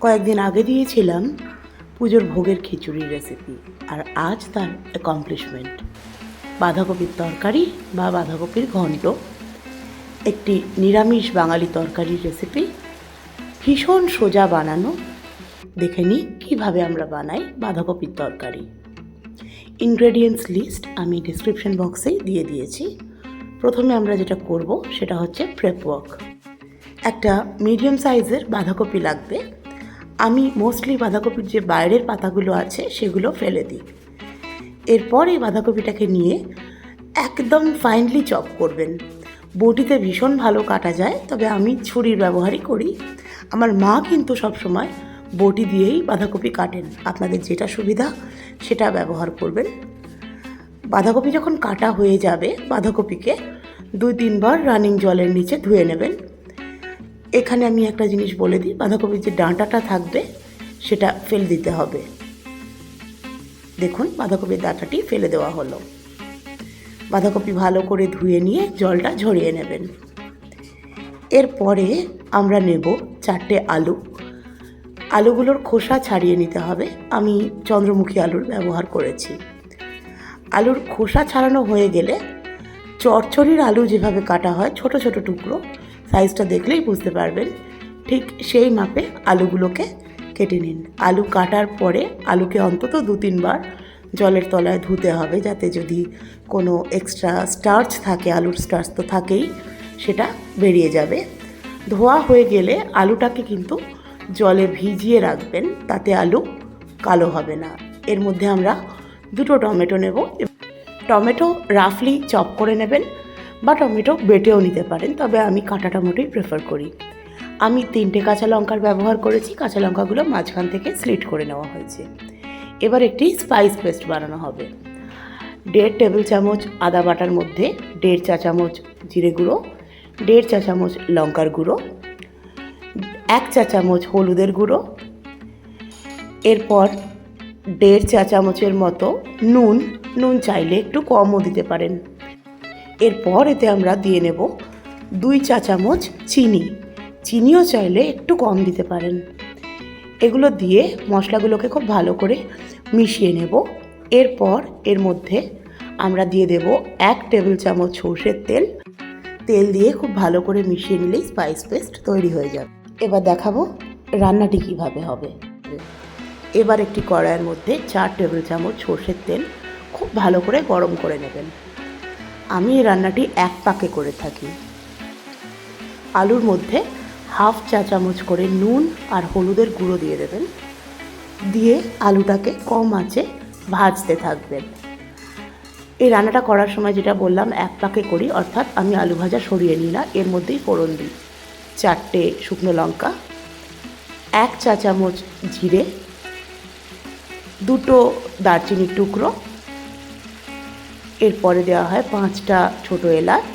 কয়েকদিন আগে দিয়েছিলাম পুজোর ভোগের খিচুড়ির রেসিপি, আর আজ তার অ্যাকমপ্লিশমেন্ট। বাঁধাকপির তরকারি বা বাঁধাকপির ঘন্ট, একটি নিরামিষ বাঙালি তরকারির রেসিপি, ভীষণ সোজা বানানো। দেখে নিই কীভাবে আমরা বানাই বাঁধাকপির তরকারি। ইনগ্রেডিয়েন্টস লিস্ট আমি ডিসক্রিপশন বক্সেই দিয়ে দিয়েছি। প্রথমে আমরা যেটা করব সেটা হচ্ছে প্রেপ ওয়ার্ক। একটা মিডিয়াম সাইজের বাঁধাকপি লাগবে। আমি মোস্টলি বাঁধাকপির যে বাইরের পাতাগুলো আছে সেগুলো ফেলে দিই। এরপর এই বাঁধাকপিটাকে নিয়ে একদম ফাইনলি চপ করবেন। বটিতে ভীষণ ভালো কাটা যায়, তবে আমি ছুরির ব্যবহারই করি। আমার মা কিন্তু সবসময় বটি দিয়েই বাঁধাকপি কাটেন। আপনাদের যেটা সুবিধা সেটা ব্যবহার করবেন। বাঁধাকপি যখন কাটা হয়ে যাবে, বাঁধাকপিকে 2-3 বার রানিং জলের নিচে ধুয়ে নেবেন। এখানে আমি একটা জিনিস বলে দিই, বাঁধাকপির যে ডাঁটাটা থাকবে সেটা ফেলে দিতে হবে। দেখুন, বাঁধাকপির ডাঁটাটি ফেলে দেওয়া হলো। বাঁধাকপি ভালো করে ধুয়ে নিয়ে জলটা ঝরিয়ে নেবেন। এরপরে আমরা নেব 4টে আলু। আলুগুলোর খোসা ছাড়িয়ে নিতে হবে। আমি চন্দ্রমুখী আলুর ব্যবহার করেছি। আলুর খোসা ছাড়ানো হয়ে গেলে চচ্চড়ির আলু যেভাবে কাটা হয় ছোট ছোট টুকরো, সাইজটা দেখলেই বুঝতে পারবেন, ঠিক সেই মাপে আলুগুলোকে কেটে নিন। আলু কাটার পরে আলুকে অন্তত 2-3 বার জলের তলায় ধুতে হবে, যাতে যদি কোনো এক্সট্রা স্টার্চ থাকে, আলুর স্টার্চ তো থাকেই, সেটা বেরিয়ে যাবে। ধোয়া হয়ে গেলে আলুটাকে কিন্তু জলে ভিজিয়ে রাখবেন, তাতে আলু কালো হবে না। এর মধ্যে আমরা 2টো টমেটো নেব। টমেটো রাফলি চপ করে নেবেন বা টমেটো বেটেও নিতে পারেন, তবে আমি কাটা টমেটোই প্রেফার করি। আমি 3টে কাঁচা লঙ্কার ব্যবহার করেছি। কাঁচা লঙ্কাগুলো মাঝখান থেকে স্লিট করে নেওয়া হয়েছে। এবার একটি স্পাইস পেস্ট বানানো হবে। 1.5 টেবিল চামচ আদা বাটার মধ্যে 1.5 চা চামচ জিরে গুঁড়ো, 1.5 চা চামচ লঙ্কার গুঁড়ো, 1 চা চামচ হলুদের গুঁড়ো, এরপর 1.5 চা চামচের মতো নুন চাইলে একটু কমও দিতে পারেন। এরপর এতে আমরা দিয়ে নেব 2 চা চামচ চিনিও চাইলে একটু কম দিতে পারেন। এগুলো দিয়ে মশলাগুলোকে খুব ভালো করে মিশিয়ে নেব। এরপর এর মধ্যে আমরা দিয়ে দেব 1 টেবিল চামচ সরষের তেল দিয়ে খুব ভালো করে মিশিয়ে নিলেই স্পাইস পেস্ট তৈরি হয়ে যাবে। এবার দেখাবো রান্নাটি কিভাবে হবে। এবার একটি কড়াইয়ের মধ্যে 4 টেবিল চামচ সরষের তেল খুব ভালো করে গরম করে নেবেন। আমি এই রান্নাটি 1 পাকে করে থাকি। আলুর মধ্যে 1/2 চা চামচ করে নুন আর হলুদের গুঁড়ো দিয়ে দেবেন। দিয়ে আলুটাকে কম আঁচে ভাজতে থাকবেন। এই রান্নাটা করার সময় যেটা বললাম 1 পাকে করি, অর্থাৎ আমি আলু ভাজা সরিয়ে নিই না, এর মধ্যেই ফোড়ন দিই 4টে শুকনো লঙ্কা, 1 চা চামচ জিরে, 2টো দারচিনির টুকরো, এরপরে দেওয়া হয় 5টা ছোটো এলাচ,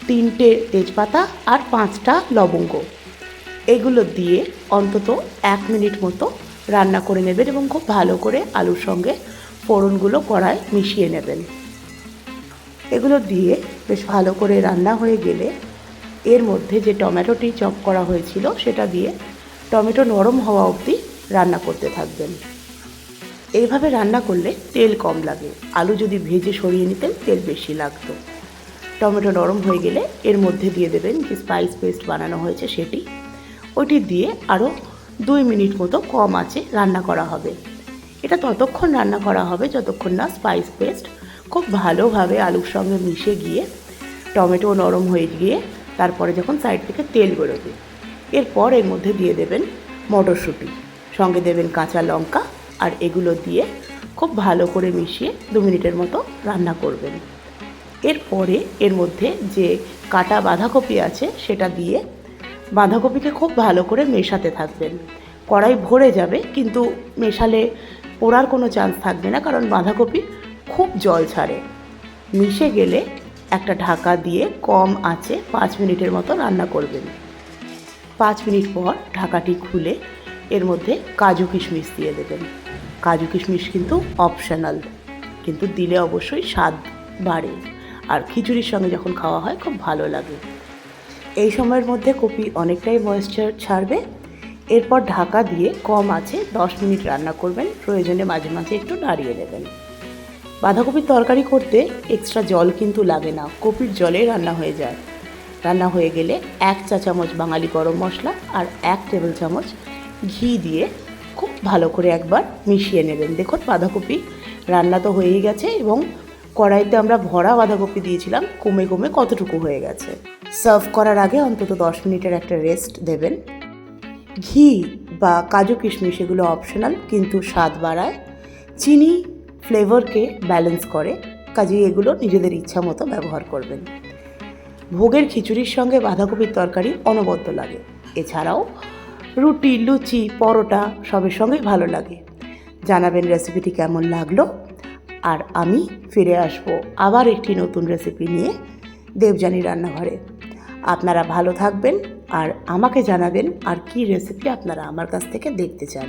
3টে তেজপাতা আর 5টা লবঙ্গ। এগুলো দিয়ে অন্তত 1 মিনিট মতো রান্না করে নেবেন এবং খুব ভালো করে আলুর সঙ্গে ফোড়নগুলো কড়ায় মিশিয়ে নেবেন। এগুলো দিয়ে বেশ ভালো করে রান্না হয়ে গেলে এর মধ্যে যে টমেটোটি চপ করা হয়েছিল সেটা দিয়ে টমেটো নরম হওয়া অবধি রান্না করতে থাকবেন। এইভাবে রান্না করলে তেল কম লাগে। আলু যদি ভেজে সরিয়ে নিতেন তেল বেশি লাগতো। টমেটো নরম হয়ে গেলে এর মধ্যে দিয়ে দেবেন যে স্পাইস পেস্ট বানানো হয়েছে সেটি। ওইটি দিয়ে আরও 2 মিনিট মতো কম আঁচে রান্না করা হবে। এটা ততক্ষণ রান্না করা হবে যতক্ষণ না স্পাইস পেস্ট খুব ভালোভাবে আলুর সঙ্গে মিশে গিয়ে টমেটো নরম হয়ে গিয়ে তারপরে যখন সাইড থেকে তেল বেরোবে। এরপর এর মধ্যে দিয়ে দেবেন মটরশুঁটি, সঙ্গে দেবেন কাঁচা লঙ্কা, আর এগুলো দিয়ে খুব ভালো করে মিশিয়ে 2 মিনিটের মতো রান্না করবেন। এরপরে এর মধ্যে যে কাটা বাঁধাকপি আছে সেটা দিয়ে বাঁধাকপিকে খুব ভালো করে মেশাতে থাকবেন। কড়াই ভরে যাবে, কিন্তু মেশালে পোড়ার কোনো চান্স থাকবে না, কারণ বাঁধাকপি খুব জল ছাড়ে। মিশে গেলে একটা ঢাকা দিয়ে কম আঁচে 5 মিনিটের মতো রান্না করবেন। 5 মিনিট পর ঢাকাটি খুলে এর মধ্যে কাজু কিশমিশ দিয়ে দেবেন। কাজু কিশমিশ কিন্তু অপশনাল, কিন্তু দিলে অবশ্যই স্বাদ বাড়ে, আর খিচুড়ির সঙ্গে যখন খাওয়া হয় খুব ভালো লাগে। এই সময়ের মধ্যে কপি অনেকটাই ময়েশ্চার ছাড়বে। এরপর ঢাকা দিয়ে কম আছে 10 মিনিট রান্না করবেন, প্রয়োজনে মাঝে মাঝে একটু নাড়িয়ে দেবেন। বাঁধাকপির তরকারি করতে এক্সট্রা জল কিন্তু লাগে না, কপির জলে রান্না হয়ে যায়। রান্না হয়ে গেলে 1 চা চামচ বাঙালি গরম মশলা আর 1 টেবিল চামচ ঘি দিয়ে খুব ভালো করে একবার মিশিয়ে নেবেন। দেখুন বাঁধাকপি রান্না তো হয়েই গেছে এবং কড়াইতে আমরা ভরা বাঁধাকপি দিয়েছিলাম, কমে কমে কতটুকু হয়ে গেছে। সার্ভ করার আগে অন্তত 10 মিনিটের একটা রেস্ট দেবেন। ঘি বা কাজু কিশমিশ এগুলো অপশনাল, কিন্তু স্বাদ বাড়ায়। চিনি ফ্লেভারকে ব্যালেন্স করে, কাজেই এগুলো নিজেদের ইচ্ছা মতো ব্যবহার করবেন। ভোগের খিচুড়ির সঙ্গে বাঁধাকপির তরকারি অনবদ্য লাগে। এছাড়াও রুটি, লুচি, পরোটা সবের সঙ্গেই ভালো লাগে। জানাবেন রেসিপিটি কেমন লাগলো। আর আমি ফিরে আসবো আবার একটি নতুন রেসিপি নিয়ে দেবযানী রান্নাঘরে। আপনারা ভালো থাকবেন আর আমাকে জানাবেন আর কী রেসিপি আপনারা আমার কাছ থেকে দেখতে চান।